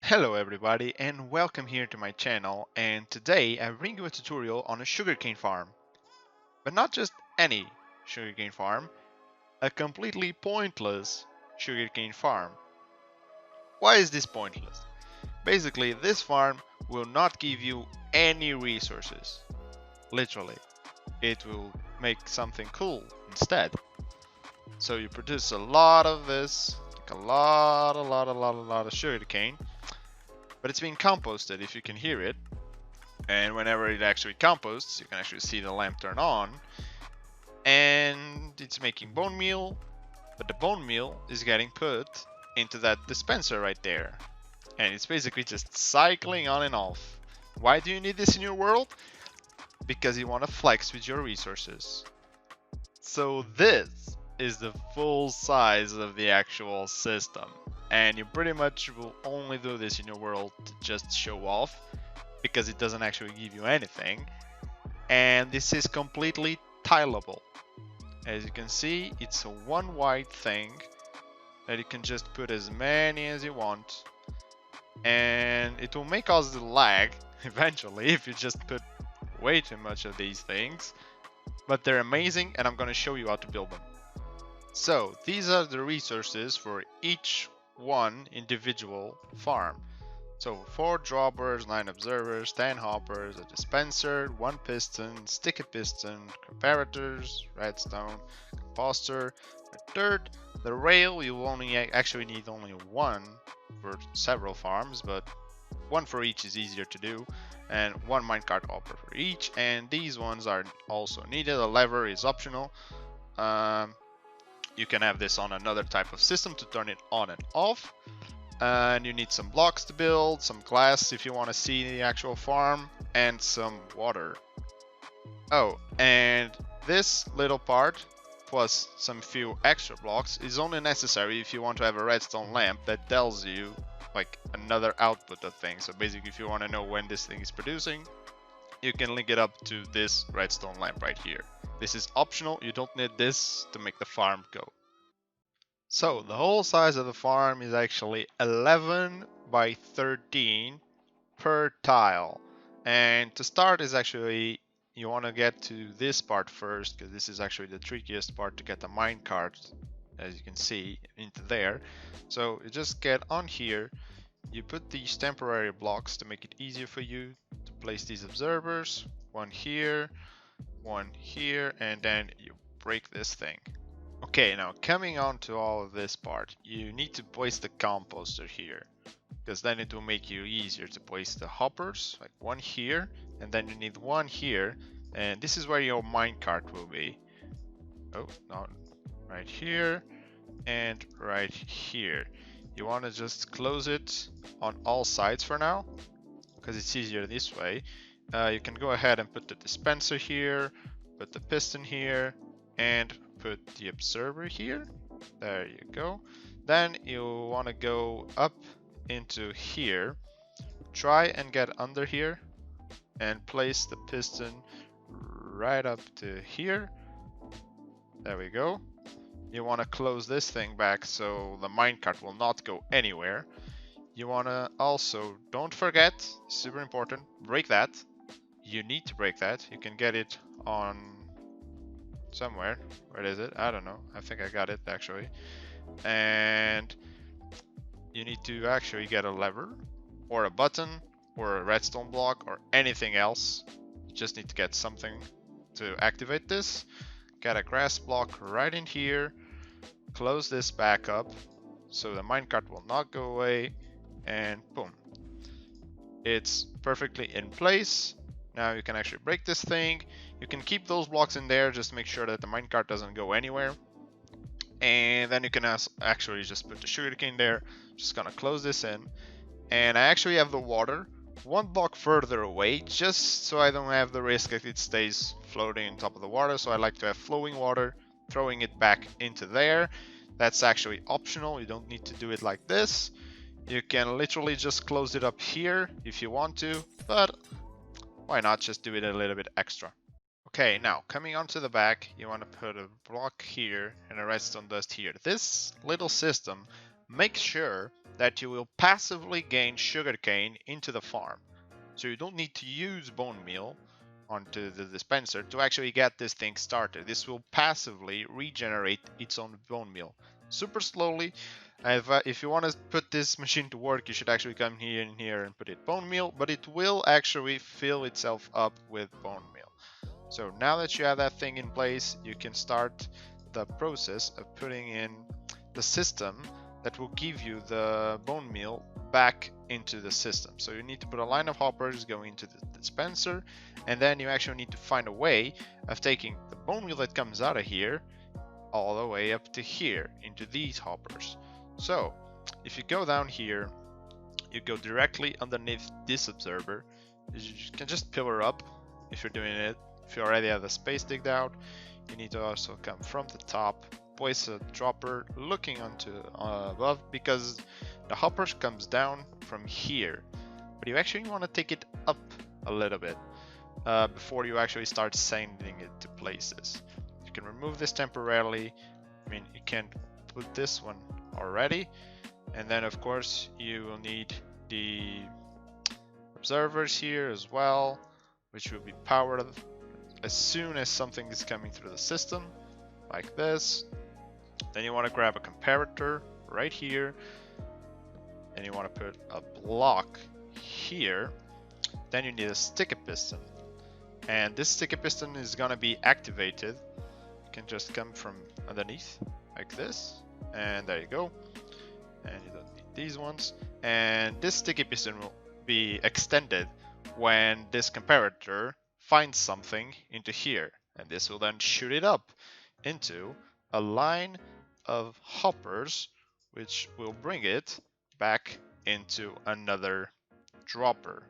Hello everybody and welcome here to my channel, and today I bring you a tutorial on a sugarcane farm. But not just any sugarcane farm, a completely pointless sugarcane farm. Why is this pointless? Basically, this farm will not give you any resources. Literally. It will make something cool instead. So you produce a lot of this, like a lot of sugarcane, but it's being composted if you can hear it. And whenever it actually composts, you can actually see the lamp turn on, and it's making bone meal, but the bone meal is getting put into that dispenser right there, and it's basically just cycling on and off. Why do you need this in your world? Because you want to flex with your resources. So this is the full size of the actual system, and you pretty much will only do this in your world to just show off, because it doesn't actually give you anything. And this is completely tileable. As you can see, it's a one wide thing that you can just put as many as you want, and it will make us lag eventually if you just put way too much of these things, but they're amazing and I'm going to show you how to build them. So these are the resources for each one individual farm. So 4 droppers, 9 observers, 10 hoppers, a dispenser, 1 piston, sticky piston, comparators, redstone, composter, a dirt, the rail. You only actually need only 1 for several farms, but 1 for each is easier to do, and 1 minecart hopper for each. And these ones are also needed. A lever is optional. You can have this on another type of system to turn it on and off. And you need some blocks to build, some glass if you want to see the actual farm, and some water. Oh, and this little part, plus some few extra blocks, is only necessary if you want to have a redstone lamp that tells you like another output of things. So basically, if you want to know when this thing is producing, you can link it up to this redstone lamp right here. This is optional, you don't need this to make the farm go. So the whole size of the farm is actually 11 by 13 per tile. And to start is actually, you want to get to this part first, because this is actually the trickiest part to get the minecart, as you can see, into there. So you just get on here, you put these temporary blocks to make it easier for you to place these observers. One here, and then you break this thing. Okay, now coming on to all of this part, you need to place the composter here, because then it will make you easier to place the hoppers, like one here, and then you need one here, and this is where your minecart will be. Oh, not right here, and right here. You want to just close it on all sides for now, because it's easier this way. You can go ahead and put the dispenser here, put the piston here, and put the observer here. There you go. Then you want to go up into here, try and get under here, and place the piston right up to here. There we go. You want to close this thing back so the minecart will not go anywhere. You want to also, don't forget, super important, break that. You need to break that. You can get it on somewhere. Where is it? I don't know. I think I got it actually. And you need to actually get a lever or a button or a redstone block or anything else. You just need to get something to activate this. Get a grass block right in here. Close this back up so the minecart will not go away, and boom. It's perfectly in place. Now you can actually break this thing. You can keep those blocks in there, just make sure that the minecart doesn't go anywhere. And then you can actually just put the sugarcane there. Just gonna close this in. And I actually have the water 1 block further away, just so I don't have the risk that it stays floating on top of the water. So I like to have flowing water, throwing it back into there. That's actually optional, you don't need to do it like this. You can literally just close it up here if you want to, but why not just do it a little bit extra. Okay, now coming onto the back, you want to put a block here and a redstone dust here. This little system makes sure that you will passively gain sugarcane into the farm. So you don't need to use bone meal onto the dispenser to actually get this thing started. This will passively regenerate its own bone meal super slowly. If you want to put this machine to work, you should actually come here and here and put it bone meal, but it will actually fill itself up with bone meal. So now that you have that thing in place, you can start the process of putting in the system that will give you the bone meal back into the system. So you need to put a line of hoppers going into the dispenser, and then you actually need to find a way of taking the bone meal that comes out of here all the way up to here into these hoppers. So if you go down here, you go directly underneath this observer. You can just pillar up if you're doing it. If you already have the space digged out, you need to also come from the top, place a dropper looking onto above, because the hopper comes down from here, but you actually want to take it up a little bit before you actually start sending it to places. You can remove this temporarily. I mean, you can put this one already, and then of course you will need the observers here as well, which will be powered as soon as something is coming through the system, like this. Then you want to grab a comparator right here, and you want to put a block here. Then you need a sticky piston, and this sticky piston is going to be activated. You can just come from underneath like this, and there you go. And you don't need these ones, and this sticky piston will be extended when this comparator finds something into here, and this will then shoot it up into a line of hoppers, which will bring it back into another dropper.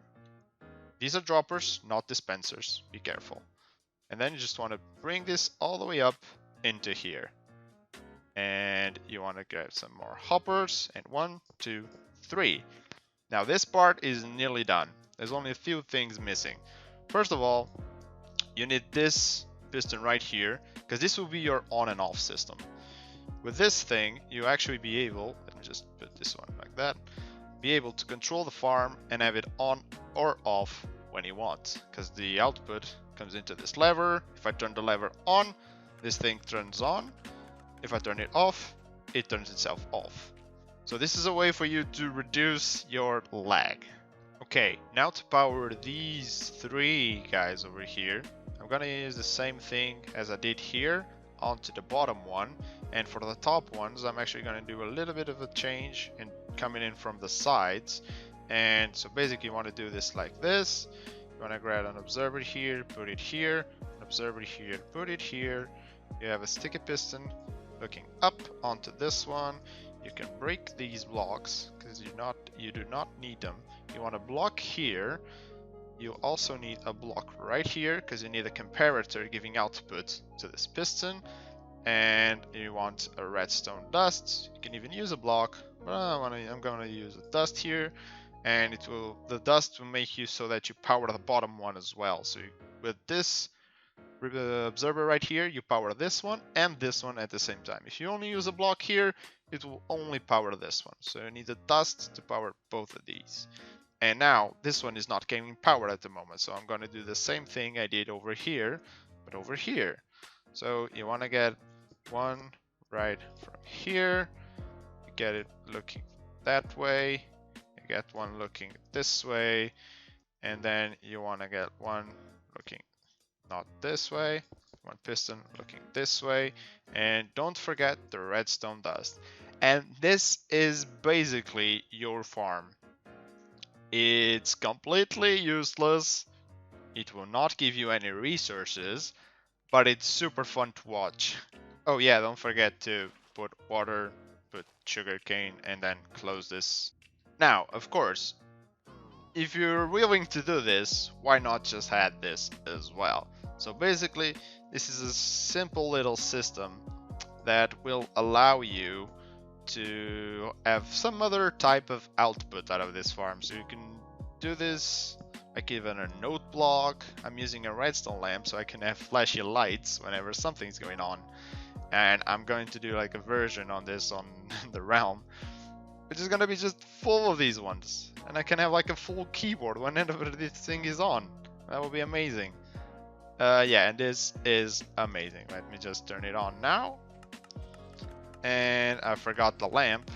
These are droppers, not dispensers, be careful. And then you just want to bring this all the way up into here, and you want to get some more hoppers, and 1, 2, 3. Now this part is nearly done. There's only a few things missing. First of all, you need this piston right here, because this will be your on and off system. With this thing, you actually be able, let me just put this one like that, be able to control the farm and have it on or off when you want, because the output comes into this lever. If I turn the lever on, this thing turns on. If I turn it off, it turns itself off. So this is a way for you to reduce your lag. Okay, now to power these 3 guys over here, I'm gonna use the same thing as I did here onto the bottom one, and for the top ones I'm actually gonna do a little bit of a change and coming in from the sides. And so basically you want to do this like this. You want to grab an observer here, put it here, an observer here, put it here. You have a sticky piston looking up onto this one. You can break these blocks because you do not need them. You want a block here. You also need a block right here because you need a comparator giving output to this piston. And you want a redstone dust. You can even use a block, but I'm going to use a dust here, and the dust will make you so that you power the bottom one as well. So with this observer right here, you power this one and this one at the same time. If you only use a block here, it will only power this one. So you need a dust to power both of these. And now this one is not getting power at the moment, so I'm going to do the same thing I did over here, but over here. So you want to get one right from here, you get it looking that way, you get one looking this way, and then you want to get one looking not this way, one piston looking this way, and don't forget the redstone dust. And this is basically your farm. It's completely useless, it will not give you any resources, but it's super fun to watch. Oh yeah, don't forget to put water, put sugarcane, and then close this. Now, of course, if you're willing to do this, why not just add this as well? So basically, this is a simple little system that will allow you to have some other type of output out of this farm. So you can do this like even a note block. I'm using a redstone lamp so I can have flashy lights whenever something's going on. And I'm going to do like a version on this on the realm. which is gonna be just full of these ones, and I can have like a full keyboard whenever this thing is on. That would be amazing. Yeah, and this is amazing. Let me just turn it on now. And I forgot the lamp.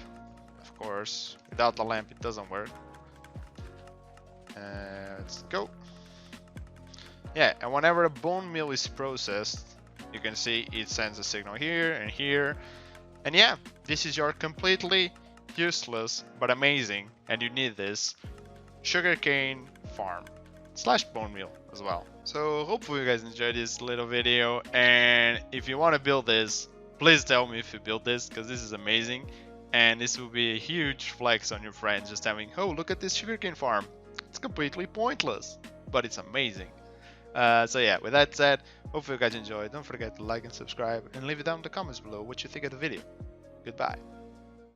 Of course, without the lamp it doesn't work. Let's go. Yeah, and whenever a bone meal is processed, you can see it sends a signal here and here. And yeah, this is your completely useless but amazing, and you need this, sugarcane farm / bone meal as well. So hopefully you guys enjoyed this little video, and if you want to build this, please tell me if you build this, because this is amazing, and this will be a huge flex on your friends, just having, oh, look at this sugarcane farm. It's completely pointless, but it's amazing. So yeah, with that said, hopefully you guys enjoyed. Don't forget to like and subscribe, and leave it down in the comments below what you think of the video. Goodbye.